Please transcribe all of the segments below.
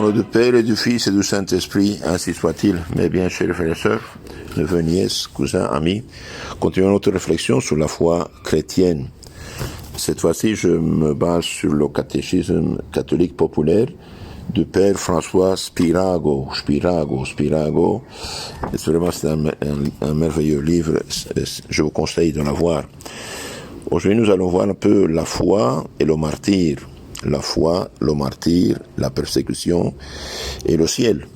nom du Père et du Fils et du Saint-Esprit, ainsi soit-il. Mais bien, chers frères et sœurs, neveux, nièces, cousins, amis, continuons notre réflexion sur la foi chrétienne. Cette fois-ci, je me base sur le catéchisme catholique populaire du Père François Spirago. C'est vraiment un merveilleux livre, je vous conseille de l'avoir. Aujourd'hui, nous allons voir un peu la foi et le martyre. La foi, le martyre, la persécution et le ciel.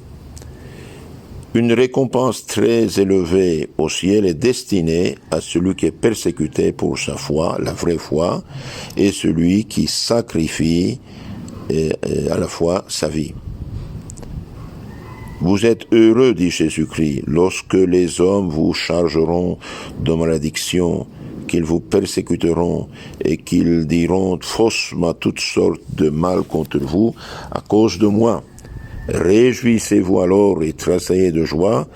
Une récompense très élevée au ciel est destinée à celui qui est persécuté pour sa foi, la vraie foi, et celui qui sacrifie à la fois sa vie. Vous êtes heureux, dit Jésus-Christ, lorsque les hommes vous chargeront de malédiction, qu'ils vous persécuteront et qu'ils diront faussement toutes sortes de mal contre vous à cause de moi. Réjouissez-vous alors et tressaillez de joie,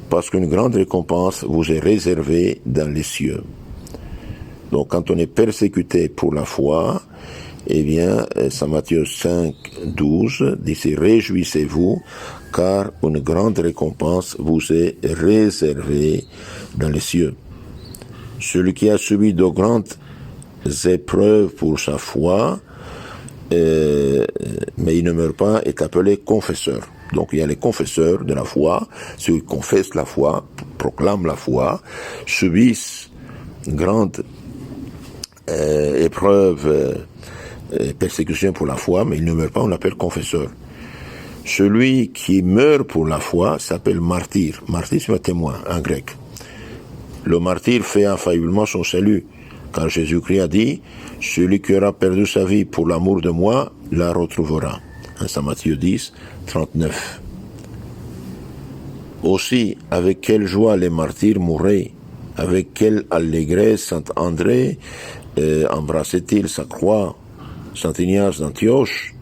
parce qu'une grande récompense vous est réservée dans les cieux. Donc quand on est persécuté pour la foi, eh bien, Saint Matthieu 5, 12 dit « Réjouissez-vous, car une grande récompense vous est réservée dans les cieux. » Celui qui a subi de grandes épreuves pour sa foi, mais il ne meurt pas, est appelé confesseur. Donc il y a les confesseurs de la foi, ceux qui confessent la foi, proclament la foi, subissent grandes épreuves, persécutions pour la foi, mais il ne meurt pas, on l'appelle confesseur. Celui qui meurt pour la foi s'appelle martyr. Martyr, c'est un témoin, en grec. Le martyr fait infailliblement son salut, car Jésus-Christ a dit « Celui qui aura perdu sa vie pour l'amour de moi, la retrouvera ». Saint Matthieu 10, 39. Aussi, avec quelle joie les martyrs mouraient, avec quelle allégresse Saint André embrassait-il sa croix, Saint Ignace d'Antioche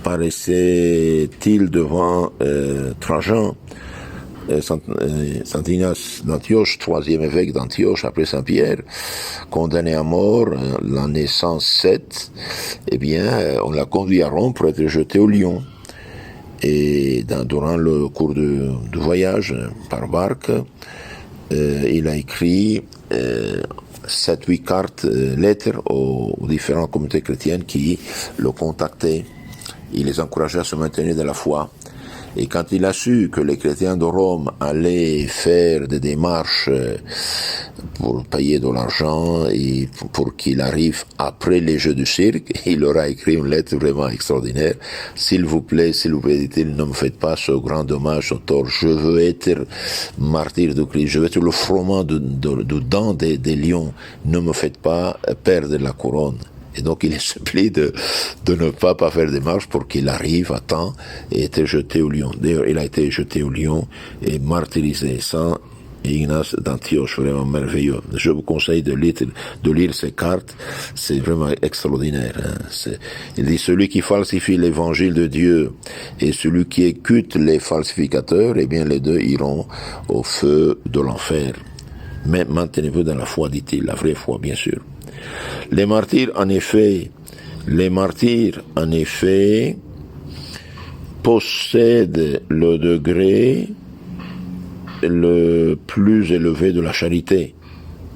paraissait-il devant Trajan, Saint Ignace d'Antioche, troisième évêque d'Antioche après Saint Pierre, condamné à mort l'année 107, eh bien, on l'a conduit à Rome pour être jeté au lion. Et durant le cours du voyage par barque, il a écrit 7-8 cartes, lettres aux différentes communautés chrétiennes qui le contactaient. Il les encourageait à se maintenir dans la foi. Et quand il a su que les chrétiens de Rome allaient faire des démarches pour payer de l'argent et pour qu'il arrive après les Jeux du cirque, il leur a écrit une lettre vraiment extraordinaire. S'il vous plaît, dit-il, ne me faites pas ce grand dommage, ce tort. Je veux être martyr de Christ. Je veux être le froment du dent des lions. Ne me faites pas perdre la couronne. Et donc, il est supplie de ne pas faire des marches pour qu'il arrive à temps et être jeté au lion. D'ailleurs, il a été jeté au lion et martyrisé. Saint Ignace d'Antioche, vraiment merveilleux. Je vous conseille de lire ces cartes. C'est vraiment extraordinaire. Il dit, celui qui falsifie l'évangile de Dieu et celui qui écoute les falsificateurs, eh bien, les deux iront au feu de l'enfer. Mais maintenez-vous dans la foi, dit-il, la vraie foi, bien sûr. Les martyrs, en effet, possèdent le degré le plus élevé de la charité,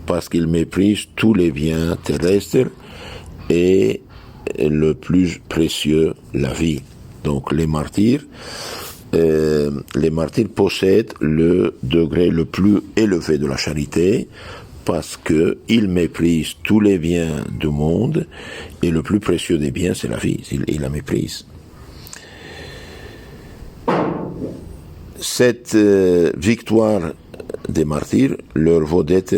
parce qu'ils méprisent tous les biens terrestres et le plus précieux, la vie. Donc les martyrs possèdent le degré le plus élevé de la charité, parce que ils méprisent tous les biens du monde, et le plus précieux des biens, c'est la vie. Ils la méprisent. Cette victoire des martyrs leur vaut d'être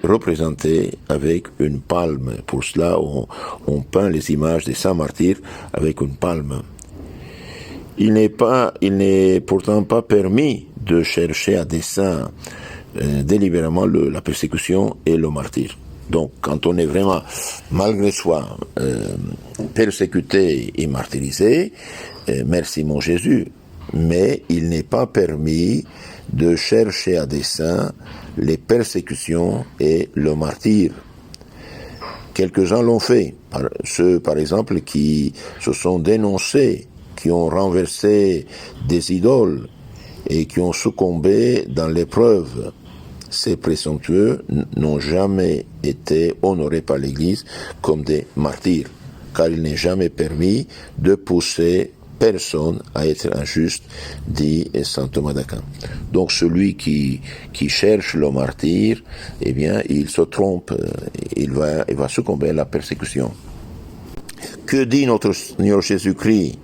représentée avec une palme. Pour cela, on peint les images des saints martyrs avec une palme. Il n'est pourtant pas permis de chercher à dessein délibérément la persécution et le martyre. Donc, quand on est vraiment, malgré soi, persécuté et martyrisé, merci mon Jésus, mais il n'est pas permis de chercher à dessein les persécutions et le martyre. Quelques-uns l'ont fait, ceux par exemple qui se sont dénoncés qui ont renversé des idoles et qui ont succombé dans l'épreuve, ces présomptueux n'ont jamais été honorés par l'Église comme des martyrs, car il n'est jamais permis de pousser personne à être injuste, dit saint Thomas d'Aquin. Donc celui qui cherche le martyr, eh bien, il se trompe, il va succomber à la persécution. Que dit notre Seigneur Jésus-Christ?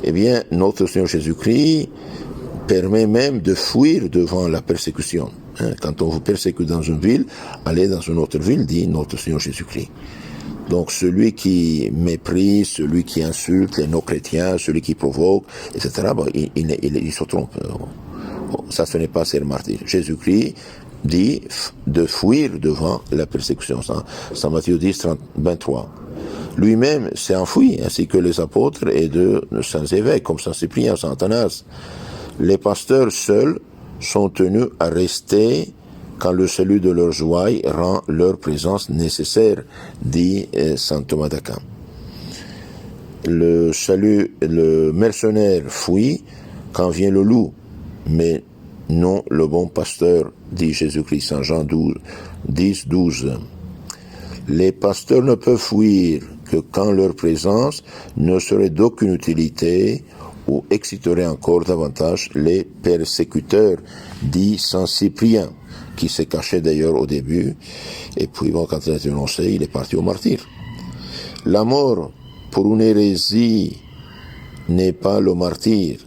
Eh bien, notre Seigneur Jésus-Christ permet même de fuir devant la persécution. Quand on vous persécute dans une ville, allez dans une autre ville, dit notre Seigneur Jésus-Christ. Donc celui qui méprise, celui qui insulte les non-chrétiens, celui qui provoque, etc., il se trompe. Ça, ce n'est pas ser martyr. Jésus-Christ dit de fuir devant la persécution. Saint Matthieu 10, 23. Lui-même s'est enfui, ainsi que les apôtres et de saints évêques, comme saint Cyprien, saint Athanas. Les pasteurs seuls sont tenus à rester quand le salut de leurs ouailles rend leur présence nécessaire, dit saint Thomas d'Aquin. Le mercenaire fuit quand vient le loup, mais non le bon pasteur, dit Jésus-Christ, Saint Jean 10, 12. Les pasteurs ne peuvent fuir que quand leur présence ne serait d'aucune utilité ou exciterait encore davantage les persécuteurs, dit saint Cyprien, qui s'est caché d'ailleurs au début, et puis bon, quand il a été annoncé, il est parti au martyr. La mort pour une hérésie n'est pas le martyr,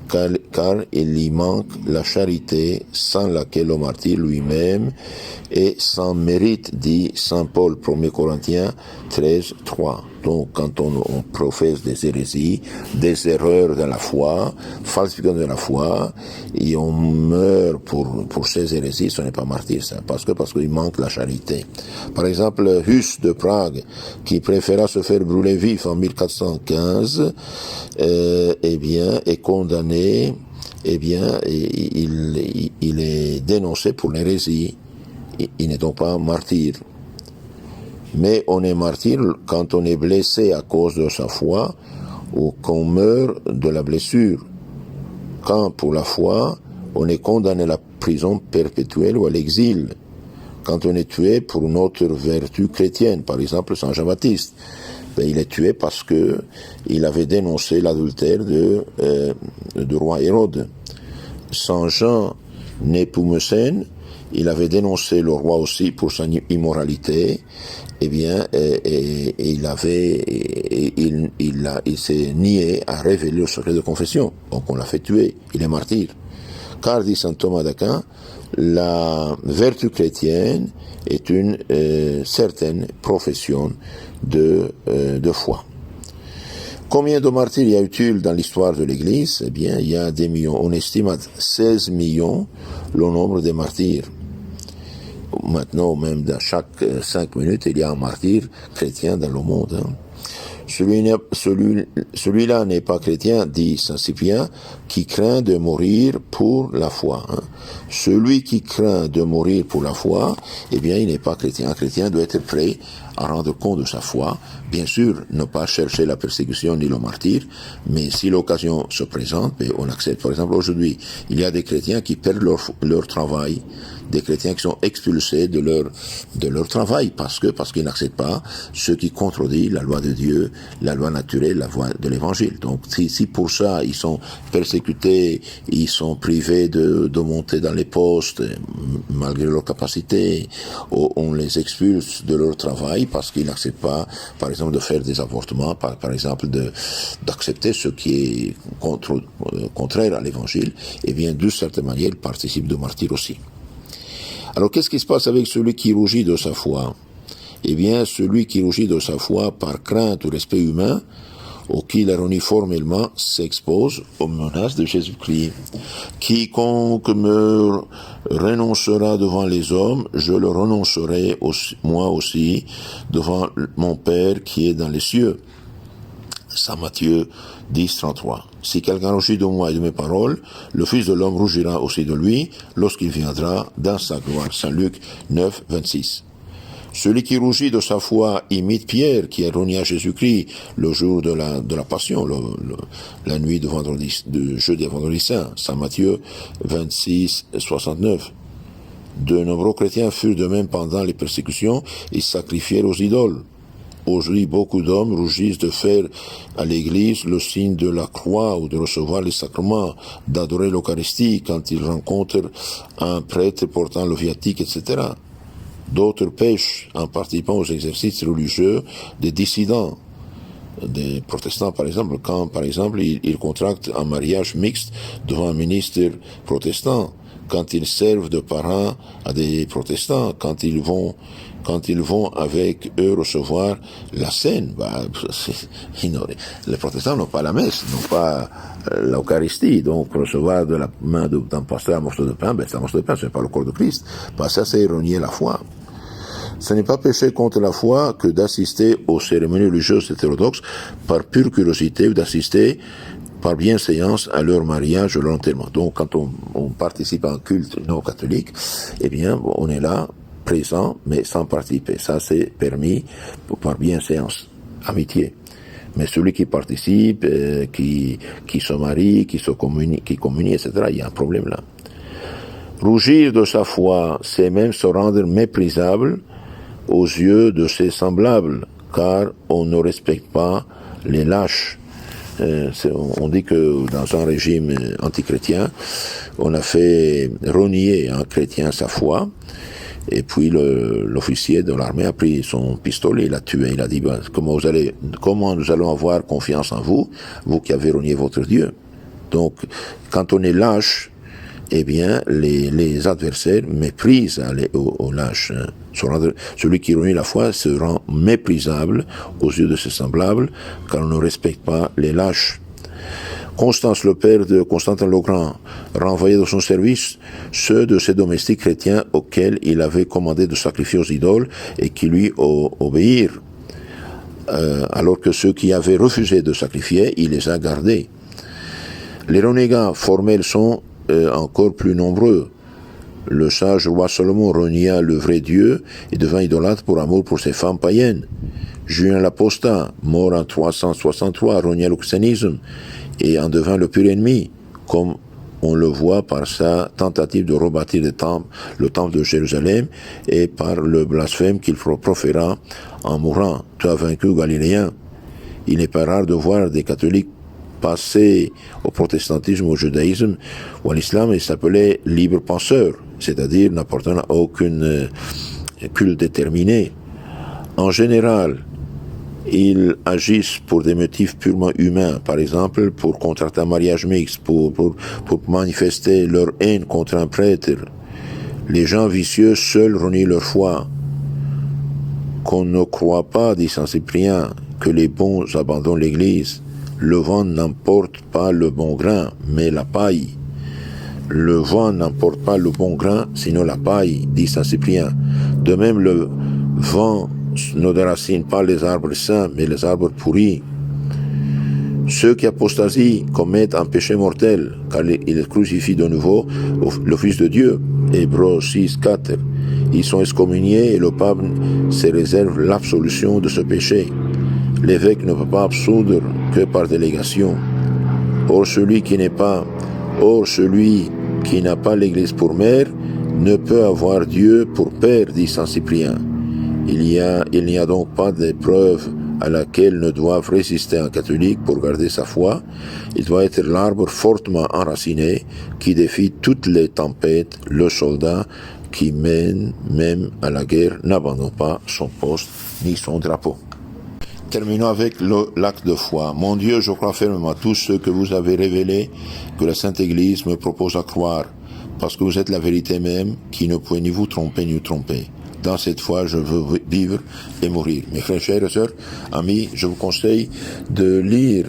car il y manque la charité sans laquelle le martyr lui-même est sans mérite, dit saint Paul, 1 Corinthiens 13, 3. Donc, quand on professe des hérésies, des erreurs dans la foi, falsification de la foi, et on meurt pour ces hérésies, ce n'est pas martyr, ça. Parce qu'il manque la charité. Par exemple, Huss de Prague, qui préféra se faire brûler vif en 1415, est condamné, il est dénoncé pour l'hérésie. Il n'est donc pas martyr. Mais on est martyr quand on est blessé à cause de sa foi ou qu'on meurt de la blessure. Quand, pour la foi, on est condamné à la prison perpétuelle ou à l'exil. Quand on est tué pour notre vertu chrétienne, par exemple Saint Jean-Baptiste, il est tué parce que il avait dénoncé l'adultère du roi Hérode. Saint Jean Népomucène, il avait dénoncé le roi aussi pour son immoralité, il s'est nié à révéler le secret de confession. Donc on l'a fait tuer, il est martyr. Car, dit saint Thomas d'Aquin, la vertu chrétienne est une certaine profession de foi. Combien de martyrs y a-t-il dans l'histoire de l'Église? Eh bien, il y a des millions. On estime à 16 millions le nombre des martyrs. Maintenant, même dans chaque 5 minutes, il y a un martyr chrétien dans le monde. Celui-là n'est pas chrétien, dit saint Cyprien, qui craint de mourir pour la foi. Celui qui craint de mourir pour la foi, eh bien, il n'est pas chrétien. Un chrétien doit être prêt à rendre compte de sa foi. Bien sûr, ne pas chercher la persécution ni le martyr, mais si l'occasion se présente, on accepte. Par exemple, aujourd'hui, il y a des chrétiens qui perdent leur travail, des chrétiens qui sont expulsés de leur travail parce qu'ils n'acceptent pas ce qui contredit la loi de Dieu, la loi naturelle, la loi de l'évangile. Donc, si pour ça, ils sont persécutés, ils sont privés de monter dans les postes, malgré leur capacité, on les expulse de leur travail parce qu'ils n'acceptent pas, par exemple, de faire des avortements, par exemple, d'accepter ce qui est contraire à l'évangile, et bien, d'une certaine manière, ils participent de martyr aussi. Alors, qu'est-ce qui se passe avec celui qui rougit de sa foi? Eh bien, celui qui rougit de sa foi par crainte ou respect humain, ou qui la renie formellement, s'expose aux menaces de Jésus-Christ. Quiconque me renoncera devant les hommes, je le renoncerai moi aussi devant mon Père qui est dans les cieux. Saint Matthieu 10, 33. Si quelqu'un rougit de moi et de mes paroles, le Fils de l'homme rougira aussi de lui lorsqu'il viendra dans sa gloire. Saint Luc 9, 26. Celui qui rougit de sa foi imite Pierre, qui a renié à Jésus-Christ le jour de la Passion, la nuit de jeudi à vendredi saint. Saint Matthieu 26, 69. De nombreux chrétiens furent de même pendant les persécutions et sacrifièrent aux idoles. Aujourd'hui, beaucoup d'hommes rougissent de faire à l'Église le signe de la croix ou de recevoir les sacrements, d'adorer l'Eucharistie quand ils rencontrent un prêtre portant le viatique, etc. D'autres pêchent en participant aux exercices religieux des dissidents, des protestants par exemple, quand par exemple ils contractent un mariage mixte devant un ministre protestant, quand ils servent de parents à des protestants, quand ils vont avec eux recevoir la scène. Les protestants n'ont pas la messe, n'ont pas l'Eucharistie, donc recevoir de la main d'un pasteur un morceau de pain, c'est un morceau de pain, ce n'est pas le corps de Christ. Ça c'est renier la foi. Ce n'est pas péché contre la foi que d'assister aux cérémonies religieuses hétérodoxes par pure curiosité ou d'assister par bienséance à leur mariage ou leur enterrement. Donc quand on participe à un culte non catholique, eh bien on est là, présent, mais sans participer. Ça, c'est permis par bienséance, amitié. Mais celui qui participe, qui se marie, qui communie, etc., il y a un problème là. Rougir de sa foi, c'est même se rendre méprisable aux yeux de ses semblables, car on ne respecte pas les lâches. On dit que dans un régime antichrétien, on a fait renier un chrétien sa foi. Et puis l'officier de l'armée a pris son pistolet, il l'a tué, il a dit comment nous allons avoir confiance en vous, vous qui avez renié votre Dieu. Donc quand on est lâche, eh bien les adversaires méprisent aux lâches. Celui qui renie la foi se rend méprisable aux yeux de ses semblables, car on ne respecte pas les lâches. Constance, le père de Constantin le Grand, renvoyait de son service ceux de ses domestiques chrétiens auxquels il avait commandé de sacrifier aux idoles et qui lui obéirent, alors que ceux qui avaient refusé de sacrifier, il les a gardés. Les renégats formels sont encore plus nombreux. Le sage roi Salomon renia le vrai Dieu et devint idolâtre pour amour pour ses femmes païennes. Julien l'Apostat, mort en 363, renia le christianisme et en devint le pur ennemi, comme on le voit par sa tentative de rebâtir le temple de Jérusalem et par le blasphème qu'il proféra en mourant. Tu as vaincu Galiléen. Il n'est pas rare de voir des catholiques passer au protestantisme, au judaïsme ou à l'islam et s'appeler libres penseurs, c'est-à-dire n'appartenant à aucune culte déterminé. En général, ils agissent pour des motifs purement humains, par exemple pour contracter un mariage mixte, pour manifester leur haine contre un prêtre. Les gens vicieux seuls renient leur foi. Qu'on ne croit pas, dit Saint Cyprien, que les bons abandonnent l'Église. Le vent n'emporte pas le bon grain, mais la paille. Le vent n'emporte pas le bon grain, sinon la paille, dit Saint Cyprien. De même, le vent ne déracine pas les arbres sains, mais les arbres pourris. Ceux qui apostasient commettent un péché mortel, car ils crucifient de nouveau le Fils de Dieu. Hébreux 6, 4. Ils sont excommuniés et le pape se réserve l'absolution de ce péché. L'évêque ne peut pas absoudre que par délégation. Or, celui qui n'a pas l'Église pour mère ne peut avoir Dieu pour père, dit Saint Cyprien. Il n'y a donc pas d'épreuve à laquelle ne doivent résister un catholique pour garder sa foi. Il doit être l'arbre fortement enraciné qui défie toutes les tempêtes. Le soldat qui mène même à la guerre n'abandonne pas son poste ni son drapeau. Terminons avec l'acte de foi. Mon Dieu, je crois fermement à tout ce que vous avez révélé, que la Sainte Église me propose à croire, parce que vous êtes la vérité même, qui ne pouvez ni vous tromper ni nous tromper. Dans cette foi, je veux vivre et mourir. Mes frères, chers et sœurs, amis, je vous conseille de lire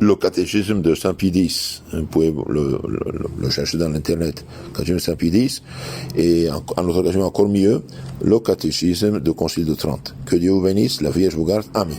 le catéchisme de Saint Pie X. Vous pouvez le chercher dans l'internet. Catéchisme de Saint Pie X. Et en autre occasion encore mieux, le catéchisme du Concile de Trente. Que Dieu vous bénisse, la Vierge vous garde. Amen.